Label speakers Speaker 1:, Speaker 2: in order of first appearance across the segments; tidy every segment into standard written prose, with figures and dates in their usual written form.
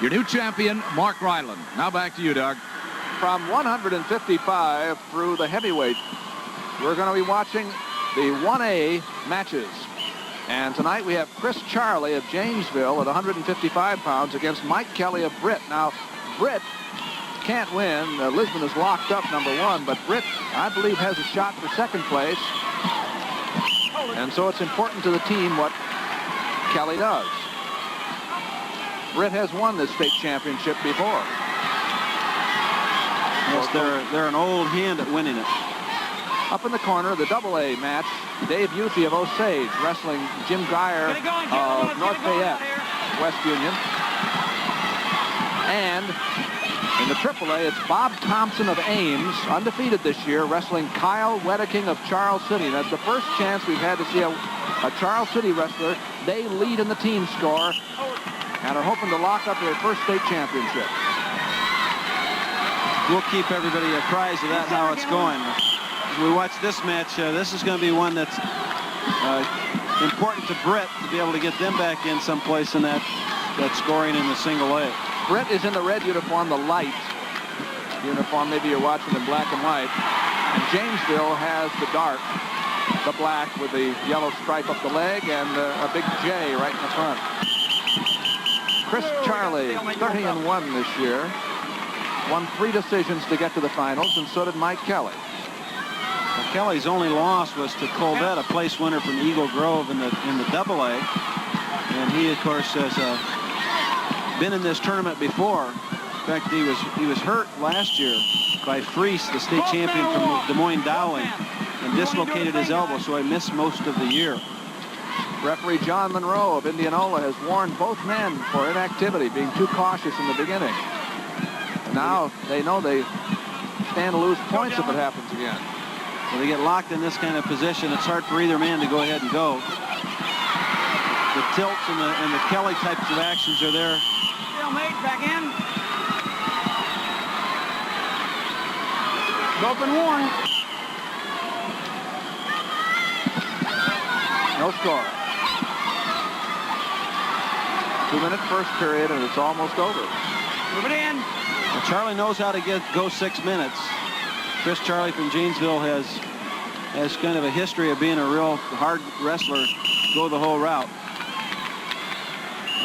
Speaker 1: Your new champion, Mark Ryland. Now back to you, Doug.
Speaker 2: From 155 through the heavyweight, we're going to be watching the 1A matches. And tonight we have Chris Charley of Janesville at 155 pounds against Mike Kelly of Britt. Now, Britt can't win. Lisbon is locked up, #1, but Britt, I believe, has a shot for second place. And so it's important to the team what Kelly does. Britt has won this state championship before.
Speaker 3: Yes, they're an old hand at winning it.
Speaker 2: Up in the corner, the AA match, Dave Youthy of Osage wrestling Jim Geyer of North Fayette, West Union. And in the AAA, it's Bob Thompson of Ames, undefeated this year, wrestling Kyle Wedeking of Charles City. That's the first chance we've had to see a Charles City wrestler. They lead in the team score and are hoping to lock up their first state championship.
Speaker 3: We'll keep everybody apprised of that, how it's going. As we watch this match, this is going to be one that's important to Britt to be able to get them back in someplace in that scoring in the single A.
Speaker 2: Britt is in the red uniform, the light uniform. Maybe you're watching in black and white. And Janesville has the dark, the black with the yellow stripe up the leg and a big J right in the front. Chris Charley, 30-1 this year. Won 3 decisions to get to the finals, and so did Mike Kelly.
Speaker 3: Well, Kelly's only loss was to Colbett, a place winner from Eagle Grove in the AA. And he, of course, has been in this tournament before. In fact, he was hurt last year by Freese, the state champion from Des Moines Dowling, and dislocated his elbow, so he missed most of the year.
Speaker 2: Referee John Monroe of Indianola has warned both men for inactivity, being too cautious in the beginning. Now they know they stand to lose points if it happens again.
Speaker 3: When they get locked in this kind of position, it's hard for either man to go ahead and go. The tilts and the Kelly types of actions are there.
Speaker 4: Stalemate, back in. Both been warned.
Speaker 2: No score. 2-minute first period, and it's almost over.
Speaker 4: Move it in.
Speaker 3: Well, Charley knows how to go 6 minutes. Chris Charley from Janesville has kind of a history of being a real hard wrestler, go the whole route.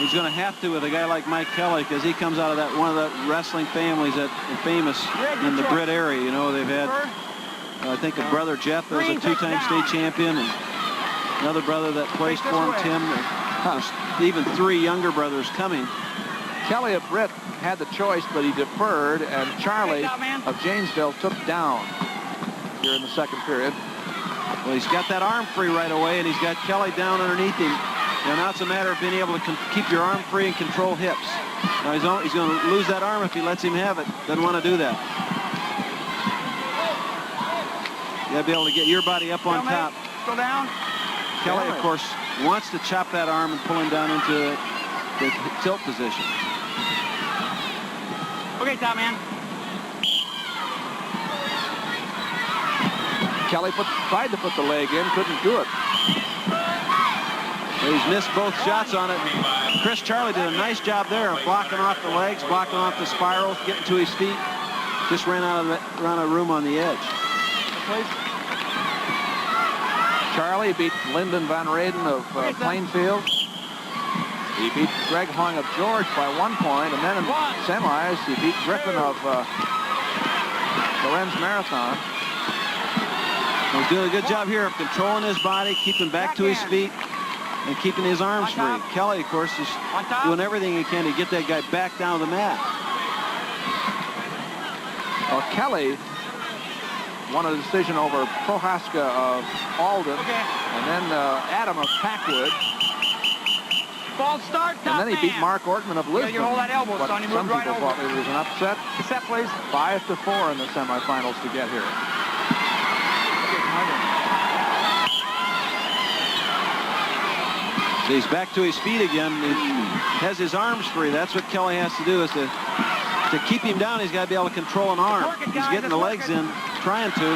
Speaker 3: He's going to have to with a guy like Mike Kelly, because he comes out of one of the wrestling families that are famous in the Britt area. You know, they've had, I think, a brother Jeff was a 2-time state champion, and another brother that placed for him, Tim. There's even 3 younger brothers coming.
Speaker 2: Kelly of Britt had the choice, but he deferred, and Charley of Janesville took down here in the second period.
Speaker 3: Well, he's got that arm free right away, and he's got Kelly down underneath him. Now it's a matter of being able to keep your arm free and control hips. Now he's going to lose that arm if he lets him have it. Doesn't want to do that. You got to be able to get your body up on top.
Speaker 4: Still down.
Speaker 3: Kelly, of course, wants to chop that arm and pull him down into the tilt position.
Speaker 4: Okay, top man.
Speaker 2: Kelly tried to put the leg in, couldn't do it.
Speaker 3: He's missed both shots on it. Chris Charley did a nice job there of blocking off the legs, blocking off the spirals, getting to his feet. Just ran out of room on the edge.
Speaker 2: Charley beat Lyndon Van Raden of Plainfield. He beat Greg Hong of George by 1 point, and then in semis, he beat Griffin of Lorenz Marathon.
Speaker 3: He's doing a good job here of controlling his body, keeping back to his feet, and keeping his arms free. Kelly, of course, is doing everything he can to get that guy back down the mat.
Speaker 2: Well, Kelly won a decision over Prohaska of Alden, and then Adam of Packwood.
Speaker 4: False start,
Speaker 2: and then he beat Mark Ortman of Lisbon.
Speaker 4: You hold that elbow,
Speaker 2: what
Speaker 4: son. You
Speaker 2: some
Speaker 4: move
Speaker 2: people
Speaker 4: right
Speaker 2: thought
Speaker 4: over.
Speaker 2: it was an upset.
Speaker 4: Set, please.
Speaker 2: 5-4 in the semifinals to get here.
Speaker 3: So he's back to his feet again. He has his arms free. That's what Kelly has to do, is to keep him down. He's got to be able to control an arm. He's getting the legs in, trying to.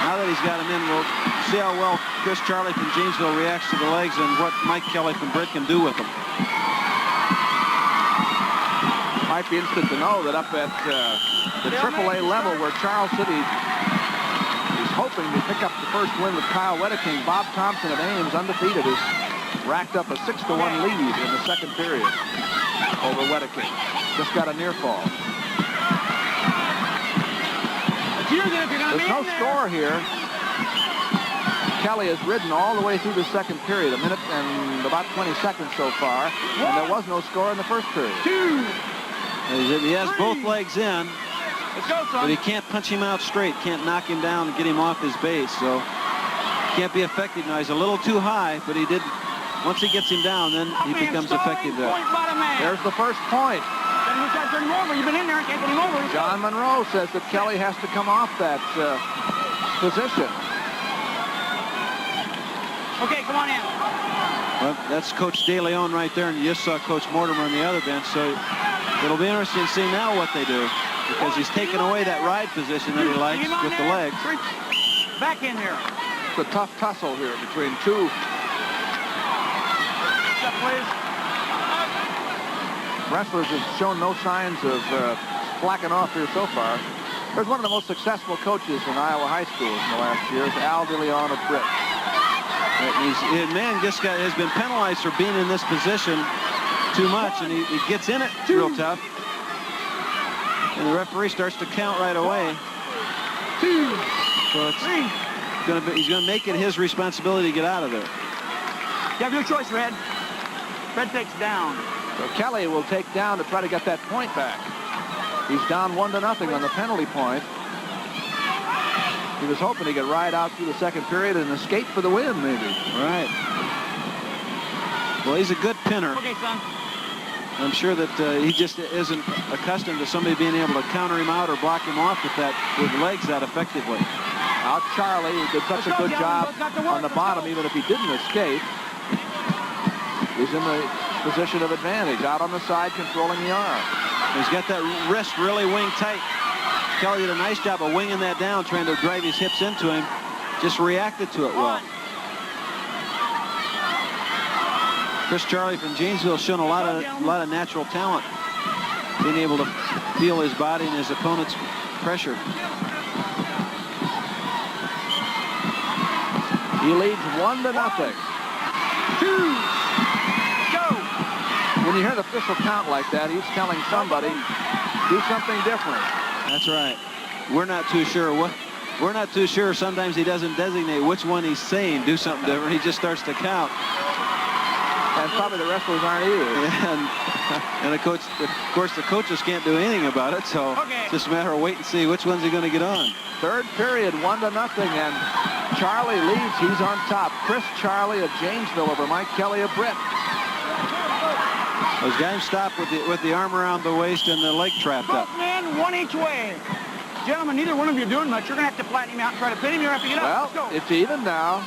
Speaker 3: Now that he's got him in, we'll see how well Chris Charley from Janesville reacts to the legs and what Mike Kelly from Britt can do with them.
Speaker 2: might be interested to know that up at the AAA level where Charles City is hoping to pick up the first win with Kyle Wedeking, Bob Thompson of Ames, undefeated, has racked up a 6-1 lead in the second period over Wedeking. Just got a near fall. There's no score here. Kelly has ridden all the way through the second period, 1 minute and about 20 seconds so far, and there was no score in the first period.
Speaker 3: He has both legs in,
Speaker 4: Let's go, son.
Speaker 3: but he can't punch him out straight, can't knock him down and get him off his base, so can't be effective now. He's a little too high, but he did. Once he gets him down, then he becomes effective there.
Speaker 2: There's the first point.
Speaker 4: You've been in there, can't get him over.
Speaker 2: John Monroe says that Kelly has to come off that position.
Speaker 4: Okay, come on in.
Speaker 3: Well, that's Coach De Leon right there, and you just saw Coach Mortimer on the other bench, so it'll be interesting to see now what they do, because he's taken away that ride position that he likes with the legs.
Speaker 4: Back in here.
Speaker 2: It's a tough tussle here between two.
Speaker 4: Step, please.
Speaker 2: Wrestlers have shown no signs of slacking off here so far. There's one of the most successful coaches in Iowa high schools in the last years, Al De Leon of Britt.
Speaker 3: Man just has been penalized for being in this position too much, and he gets in it real tough. And the referee starts to count right away. So he's going to make it his responsibility to get out of there.
Speaker 4: You have your choice, Red. Red takes down.
Speaker 2: So Kelly will take down to try to get that point back. He's down 1-0 on the penalty point. He was hoping he could ride out through the second period and escape for the win, maybe.
Speaker 3: Right. Well, he's a good pinner.
Speaker 4: Okay, son.
Speaker 3: I'm sure that he just isn't accustomed to somebody being able to counter him out or block him off with legs that effectively.
Speaker 2: Out Charley, who did such a good job on the bottom, even if he didn't escape. He's in the position of advantage, out on the side, controlling the arm.
Speaker 3: He's got that wrist really winged tight. Kelly did a nice job of winging that down, trying to drive his hips into him. Just reacted to it well. Chris Charley from Janesville shown a lot of natural talent, being able to feel his body and his opponent's pressure.
Speaker 2: He leads 1-0. When you hear the official count like that, he's telling somebody, do something different.
Speaker 3: That's right. We're not too sure what. We're not too sure. Sometimes he doesn't designate which one he's saying. Do something different. He just starts to count.
Speaker 2: And probably the wrestlers aren't either.
Speaker 3: Yeah, and of course the coaches can't do anything about it. So it's just a matter of wait and see which one's he going to get on.
Speaker 2: Third period, 1-0, and Charley leads. He's on top. Chris Charley of Janesville over Mike Kelly of Britt.
Speaker 3: Those guys stop with the arm around the waist and the leg trapped up.
Speaker 4: Both men, one each way. Gentlemen, neither one of you are doing much. You're going to have to flatten him out and try to pin him. You're going to have to get up.
Speaker 2: Well, it's even now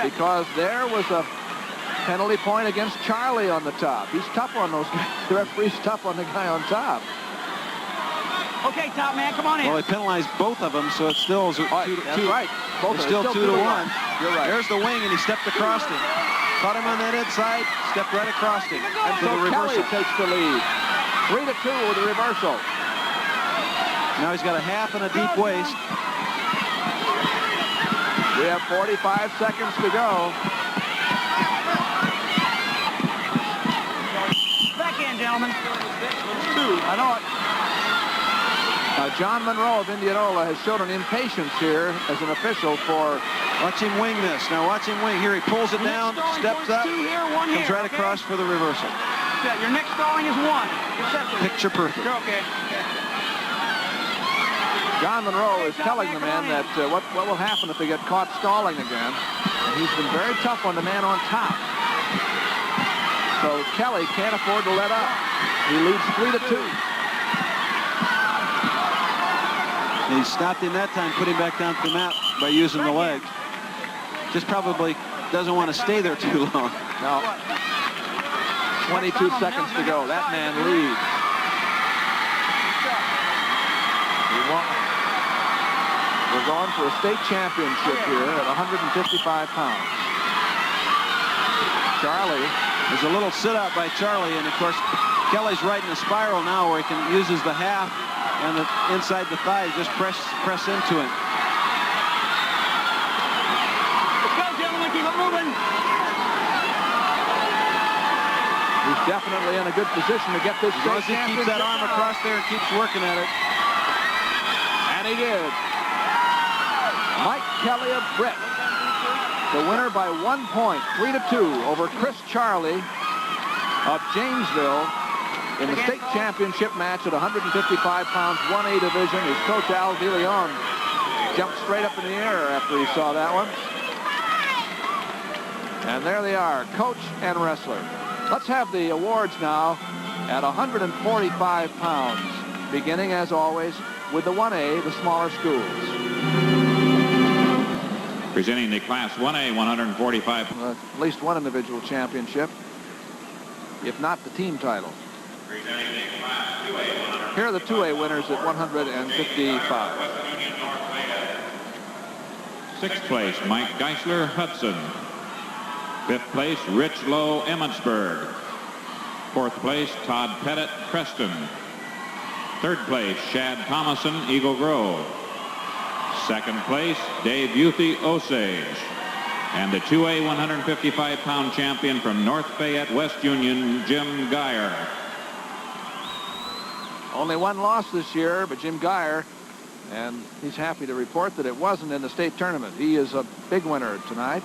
Speaker 2: because there was a penalty point against Charley on the top. He's tough on those guys. The referee's tough on the guy on top.
Speaker 4: Okay, top man, come on in.
Speaker 3: Well, they penalized both of them, so it's still
Speaker 2: That's right.
Speaker 3: It's still 2-1.
Speaker 2: You're right.
Speaker 3: There's the wing, and he stepped across him. Caught him on that inside, stepped right across him.
Speaker 2: And so Kelly takes the lead. 3-2 with a reversal.
Speaker 3: Now he's got a half and a deep waist.
Speaker 2: We have 45 seconds to go.
Speaker 4: Back in, gentlemen.
Speaker 2: I know it. John Monroe of Indianola has shown an impatience here as an official for...
Speaker 3: Watch him wing this. Now watch him wing. Here he pulls it down, steps up, comes right across for the reversal.
Speaker 4: Your next stalling is 1.
Speaker 3: Picture perfect.
Speaker 4: You're okay.
Speaker 2: John Monroe is telling the man that what will happen if they get caught stalling again. And he's been very tough on the man on top. So Kelly can't afford to let up. He leads 3-2.
Speaker 3: He stopped him that time, put him back down to the mat by using the leg. Just probably doesn't want to stay there too long.
Speaker 2: Now, 22 seconds to go. That man leads. We're going for a state championship here at 155 pounds. Charley.
Speaker 3: There's a little sit-out by Charley, and of course, Kelly's right in the spiral now where he uses the half and the inside the thigh, just press into him.
Speaker 4: Let's go, gentlemen. Keep it moving.
Speaker 2: He's definitely in a good position to get this.
Speaker 3: As long as he keeps that arm across there and keeps working at it.
Speaker 2: And he did. Mike Kelly of Britt, the winner by 1 point, 3-2 over Chris Charley of Janesville in the state championship match at 155 pounds, 1A division. His coach, Al DeLeon, jumped straight up in the air after he saw that one. And there they are, coach and wrestler. Let's have the awards now at 145 pounds, beginning, as always, with the 1A, the smaller schools.
Speaker 1: Presenting the Class 1A 145.
Speaker 2: At least one individual championship, if not the team title. Here are the 2A winners at 155.
Speaker 1: Sixth place, Mike Geisler, Hudson. Fifth place, Rich Lowe, Emmetsburg. Fourth place, Todd Pettit, Preston. Third place, Shad Thomason, Eagle Grove. Second place, Dave Youthy, Osage. And the 2A 155-pound champion from North Fayette, West Union, Jim Geyer.
Speaker 2: Only one loss this year, but Jim Geyer, and he's happy to report that it wasn't in the state tournament. He is a big winner tonight.